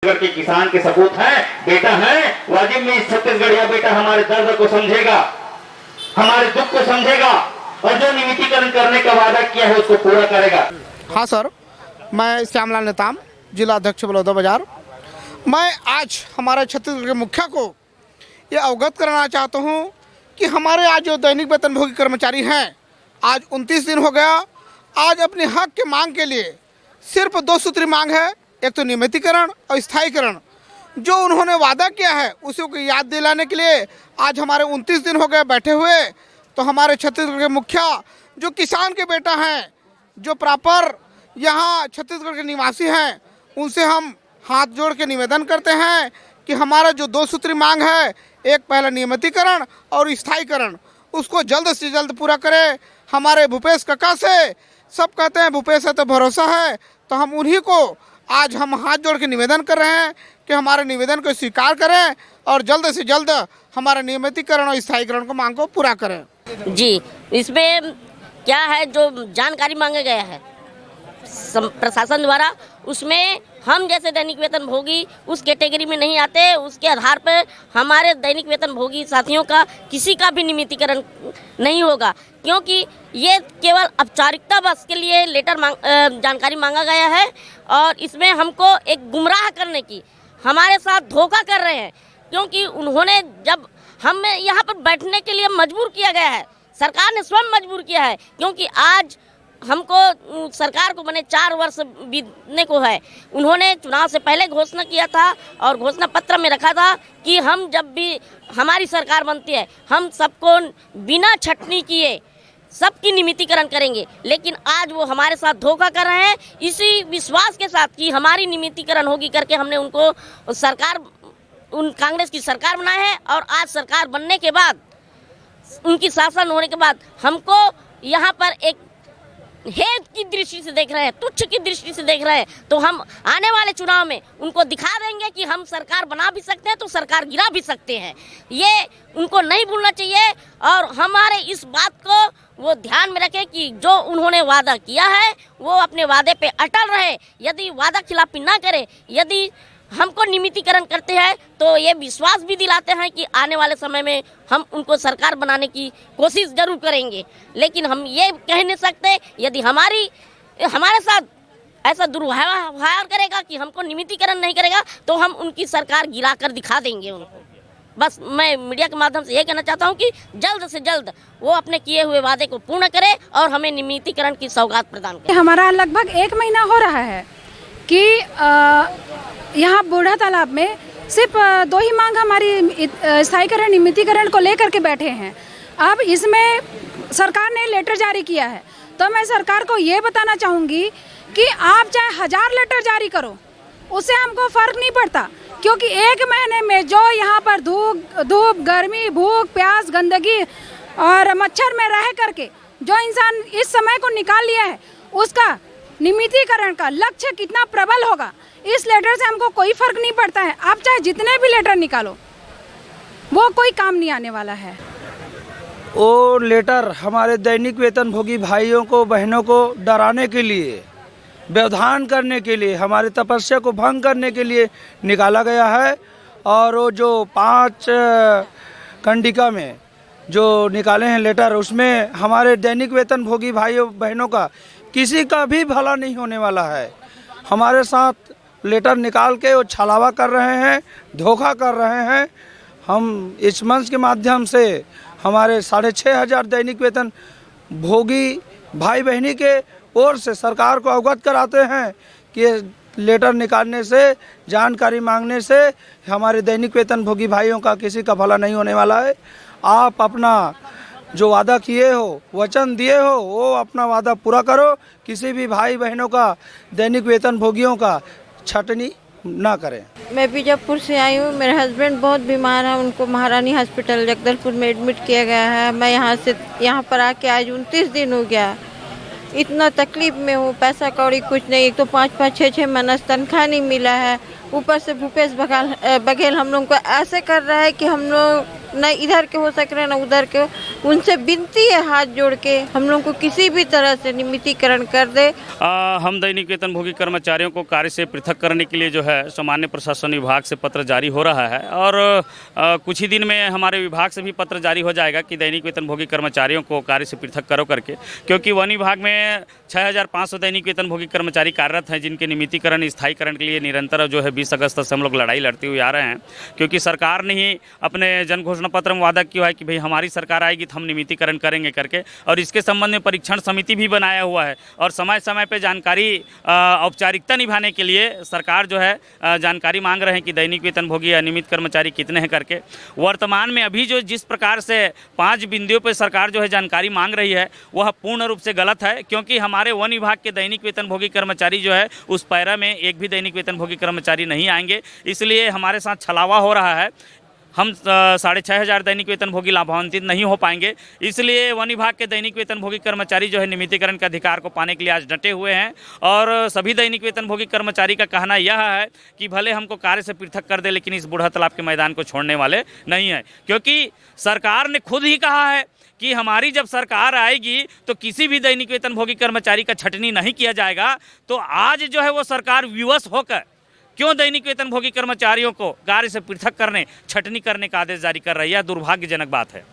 छत्तीसगढ़ के किसान के सपूत है, बेटा है, वाजिब में इस छत्तीसगढ़िया बेटा हमारे दर्द को समझेगा, हमारे दुख को समझेगा और जो नियमितीकरण करने का वादा किया है उसको पूरा करेगा। हाँ सर, मैं श्यामलाल नेताम, जिला अध्यक्ष बलौदा बाजार। मैं आज हमारे छत्तीसगढ़ के मुखिया को ये अवगत कराना चाहता हूँ कि हमारे आज जो दैनिक वेतनभोगी कर्मचारी हैं, आज 29 दिन हो गया। आज अपने हक के मांग के लिए सिर्फ 2 सूत्री मांग है, एक तो नियमितीकरण और स्थायीकरण। जो उन्होंने वादा किया है उसी को याद दिलाने के लिए आज हमारे 29 दिन हो गए बैठे हुए। तो हमारे छत्तीसगढ़ के मुखिया जो किसान के बेटा हैं, जो प्रॉपर यहाँ छत्तीसगढ़ के निवासी हैं, उनसे हम हाथ जोड़ के निवेदन करते हैं कि हमारा जो 2 सूत्री मांग है, एक पहला नियमितीकरण और स्थायीकरण, उसको जल्द से जल्द पूरा करें। हमारे भूपेश काका से सब कहते हैं भूपेश है तो भरोसा है, तो हम उन्हीं को आज हम हाथ जोड़ के निवेदन कर रहे हैं कि हमारे निवेदन को स्वीकार करें और जल्द से जल्द हमारे नियमितीकरण और स्थायीकरण को मांग को पूरा करें। जी, इसमें क्या है जो जानकारी मांगा गया है प्रशासन द्वारा, उसमें हम जैसे दैनिक वेतन भोगी उस कैटेगरी में नहीं आते। उसके आधार पर हमारे दैनिक वेतन भोगी साथियों का किसी का भी नियमितीकरण नहीं होगा, क्योंकि ये केवल औपचारिकता बस के लिए जानकारी मांगा गया है और इसमें हमको एक गुमराह करने की, हमारे साथ धोखा कर रहे हैं। क्योंकि उन्होंने जब हमें यहाँ पर बैठने के लिए मजबूर किया गया है, सरकार ने स्वयं मजबूर किया है, क्योंकि आज हमको सरकार को बने 4 वर्ष बीतने को है। उन्होंने चुनाव से पहले घोषणा किया था और घोषणा पत्र में रखा था कि हम जब भी हमारी सरकार बनती है हम सबको बिना छटनी किए सबकी नियमितीकरण करेंगे। लेकिन आज वो हमारे साथ धोखा कर रहे हैं। इसी विश्वास के साथ कि हमारी नियमितीकरण होगी करके हमने उनको कांग्रेस की सरकार बनाया है और आज सरकार बनने के बाद, उनकी शासन होने के बाद हमको यहाँ पर एक हेत की दृष्टि से देख रहे हैं, तुच्छ की दृष्टि से देख रहे हैं। तो हम आने वाले चुनाव में उनको दिखा देंगे कि हम सरकार बना भी सकते हैं तो सरकार गिरा भी सकते हैं। ये उनको नहीं भूलना चाहिए और हमारे इस बात को वो ध्यान में रखें कि जो उन्होंने वादा किया है वो अपने वादे पे अटल रहे। यदि वादा खिलाफी ना करे, यदि हमको नियमितीकरण करते हैं तो ये विश्वास भी दिलाते हैं कि आने वाले समय में हम उनको सरकार बनाने की कोशिश जरूर करेंगे। लेकिन हम ये कह नहीं सकते, यदि हमारे साथ ऐसा दुर्व्यवहार करेगा कि हमको नियमितीकरण नहीं करेगा तो हम उनकी सरकार गिरा कर दिखा देंगे उनको। बस मैं मीडिया के माध्यम से ये कहना चाहता हूँ कि जल्द से जल्द वो अपने किए हुए वादे को पूर्ण करे और हमें नियमितीकरण की सौगात प्रदान करे। हमारा लगभग 1 महीना हो रहा है कि यहाँ बूढ़ा तालाब में सिर्फ 2 ही मांग हमारी स्थायीकरण नियमितीकरण को लेकर के बैठे हैं। अब इसमें सरकार ने लेटर जारी किया है, तो मैं सरकार को ये बताना चाहूँगी कि आप चाहे 1000 लेटर जारी करो, उससे हमको फ़र्क नहीं पड़ता, क्योंकि 1 महीने में जो यहाँ पर धूप गर्मी भूख प्यास गंदगी और मच्छर में रह करके जो इंसान इस समय को निकाल लिया है, उसका नियमितीकरण का लक्ष्य कितना प्रबल होगा, इस लेटर से हमको कोई फर्क नहीं पड़ता है। आप चाहे जितने भी लेटर निकालो, वो कोई काम नहीं आने वाला है। वो लेटर हमारे दैनिक वेतन भोगी भाइयों को बहनों को डराने के लिए, व्यवधान करने के लिए, हमारी तपस्या को भंग करने के लिए निकाला गया है। और वो जो 5 कंडिका में जो निकाले हैं लेटर, उसमें हमारे दैनिक वेतन भोगी भाइयों बहनों का किसी का भी भला नहीं होने वाला है। हमारे साथ लेटर निकाल के वो छलावा कर रहे हैं, धोखा कर रहे हैं। हम इस मंच के माध्यम से हमारे 6500 दैनिक वेतन भोगी भाई बहनी के ओर से सरकार को अवगत कराते हैं कि लेटर निकालने से, जानकारी मांगने से हमारे दैनिक वेतन भोगी भाइयों का किसी का भला नहीं होने वाला है। आप अपना जो वादा किए हो, वचन दिए हो, वो अपना वादा पूरा करो। किसी भी भाई बहनों का, दैनिक वेतन भोगियों का छटनी ना करें। मैं बीजापुर से आई हूँ। मेरे हस्बैंड बहुत बीमार हैं, उनको महारानी हॉस्पिटल जगदलपुर में एडमिट किया गया है। मैं यहाँ पर आके आज 29 दिन हो गया। इतना तकलीफ में हूँ, पैसा कौड़ी कुछ नहीं। एक तो 5-5, 6-6 महीना तनख्वाह नहीं मिला है, ऊपर से भूपेश बघेल हम लोग को ऐसे कर रहा है कि हम लोग न इधर के हो सक रहे न उधर के। उनसे विनती है हाथ जोड़ के हम लोग को किसी भी तरह से नियमितीकरण कर दे। हम दैनिक वेतनभोगी कर्मचारियों को कार्य से पृथक करने के लिए जो है सामान्य प्रशासन विभाग से पत्र जारी हो रहा है और कुछ ही दिन में हमारे विभाग से भी पत्र जारी हो जाएगा कि दैनिक वेतनभोगी कर्मचारियों को कार्य से पृथक करो करके, क्योंकि वन विभाग में 6500 दैनिक वेतनभोगी कर्मचारी कार्यरत हैं जिनके नियमितीकरण स्थायीकरण के लिए निरंतर जो है 20 अगस्त से हम लोग लड़ाई लड़ते हुए आ रहे हैं। क्योंकि सरकार ने ही अपने जन घोषणा पत्र में वादा किया है कि भाई हमारी सरकार आएगी तो हम नियमितीकरण करेंगे करके, और इसके संबंध में परीक्षण समिति भी बनाया हुआ है और समय समय पर जानकारी औपचारिकता निभाने के लिए सरकार जो है जानकारी मांग रहे हैं कि दैनिक वेतनभोगी या नियमित कर्मचारी कितने हैं करके। वर्तमान में अभी जो जिस प्रकार से 5 बिंदुओं पर सरकार जो है जानकारी मांग रही है वह पूर्ण रूप से गलत है, क्योंकि हमारे वन विभाग के दैनिक वेतनभोगी कर्मचारी जो है उस पैरा में एक भी दैनिक वेतनभोगी कर्मचारी नहीं आएंगे। इसलिए हमारे साथ छलावा हो रहा है। हम 6500 दैनिक वेतनभोगी लाभान्वित नहीं हो पाएंगे। इसलिए वन विभाग के दैनिक वेतनभोगी कर्मचारी जो है नियमितीकरण के अधिकार को पाने के लिए आज डटे हुए हैं। और सभी दैनिक वेतनभोगी कर्मचारी का कहना यह है कि भले हमको कार्य से पृथक कर दे लेकिन इस बूढ़ा तालाब के मैदान को छोड़ने वाले नहीं है, क्योंकि सरकार ने खुद ही कहा है कि हमारी जब सरकार आएगी तो किसी भी दैनिक वेतनभोगी कर्मचारी का छटनी नहीं किया जाएगा। तो आज जो है वो सरकार विवश होकर क्यों दैनिक वेतनभोगी कर्मचारियों को कार्य से पृथक करने, छटनी करने का आदेश जारी कर रही है? दुर्भाग्यजनक बात है।